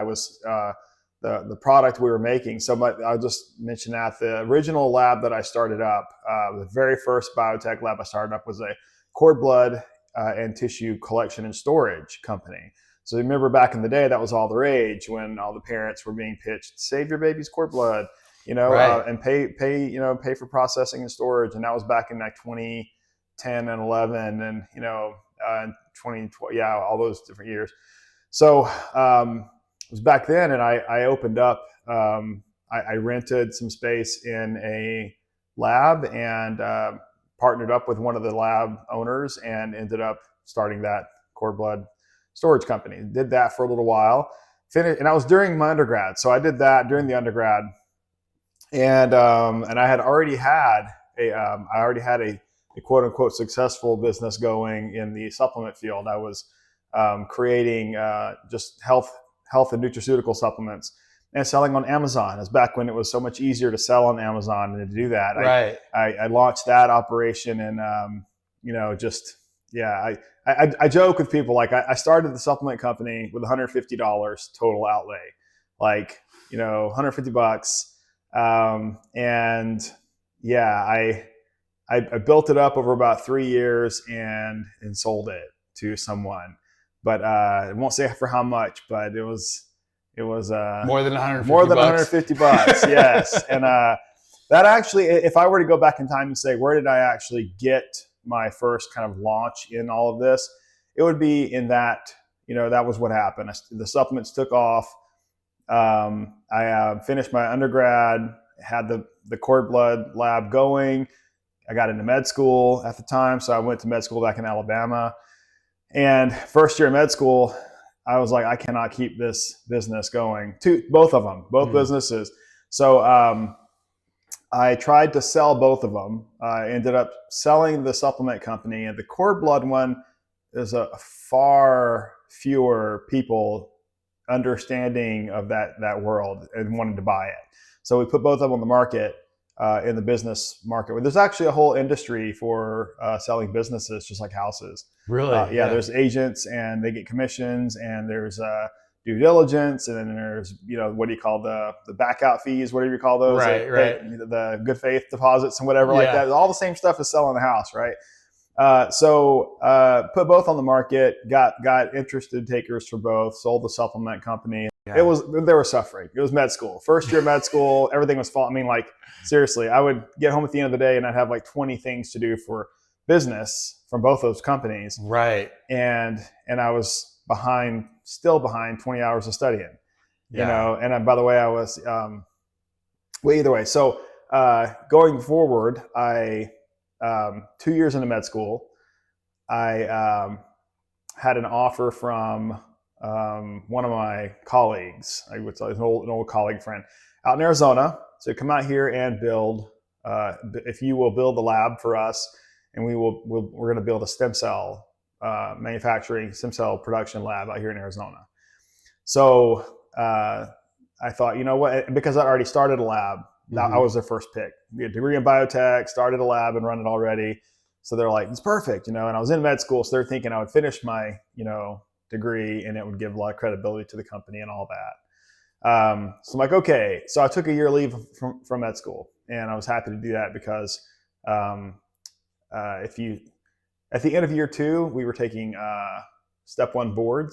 was the product we were making. So I'll just mention that the original lab that I started up, the very first biotech lab I started up was a cord blood and tissue collection and storage company. So remember back in the day, that was all the rage when all the parents were being pitched, save your baby's cord blood, Right. and pay for processing and storage. And that was back in like 2010 and 11 and, and 2012, yeah, all those different years. So it was back then, and I opened up, I rented some space in a lab and partnered up with one of the lab owners and ended up starting that cord blood storage company. Did that for a little while. Finished, and I was during my undergrad, so I did that during the undergrad, and I had already had a quote unquote successful business going in the supplement field. I was creating just health and nutraceutical supplements and selling on Amazon. It was back when it was so much easier to sell on Amazon and to do that. Right. I launched that operation and just yeah. I joke with people like I started the supplement company with $150 total outlay, like $150, and yeah, I built it up over about 3 years and sold it to someone, but I won't say for how much, but it was More than 150 more than bucks. $150. Yes, and that actually, if I were to go back in time and say where did I actually get my first kind of launch in all of this, it would be in that that was what happened. The supplements took off. I finished my undergrad, had the cord blood lab going. I got into med school at the time, so I went to med school back in Alabama. And first year of med school, I was like, I cannot keep this business going. Both of them, both businesses. So I tried to sell both of them. I ended up selling the supplement company, and the cord blood one is a far fewer people understanding of that world and wanted to buy it. So we put both of them on the market. In the business market, there's actually a whole industry for selling businesses, just like houses. Really? Yeah, there's agents and they get commissions, and there's due diligence, and then there's what do you call the back out fees, whatever you call those, Right. the good faith deposits and whatever like Yeah. that. All the same stuff as selling a house, right? So put both on the market, got interested takers for both, sold the supplement company. Yeah. They were suffering. It was med school, first year med school, everything was falling. I mean, like seriously, I would get home at the end of the day and I'd have like 20 things to do for business from both those companies. Right. And I was still behind 20 hours of studying, Yeah. and by the way, I was, well, either way. So going forward, 2 years into med school, I had an offer from one of my colleagues, I would say an old colleague friend out in Arizona. So come out here and build, if you will build the lab for us, and we're going to build a stem cell manufacturing, stem cell production lab out here in Arizona. So I thought, you know what, because I already started a lab, I was their first pick. We had a degree in biotech, started a lab and run it already. So they're like, it's perfect, and I was in med school, so they're thinking I would finish my, degree and it would give a lot of credibility to the company and all that. So I'm like, okay. So I took a year leave from med school, and I was happy to do that because at the end of year 2, we were taking step 1 boards.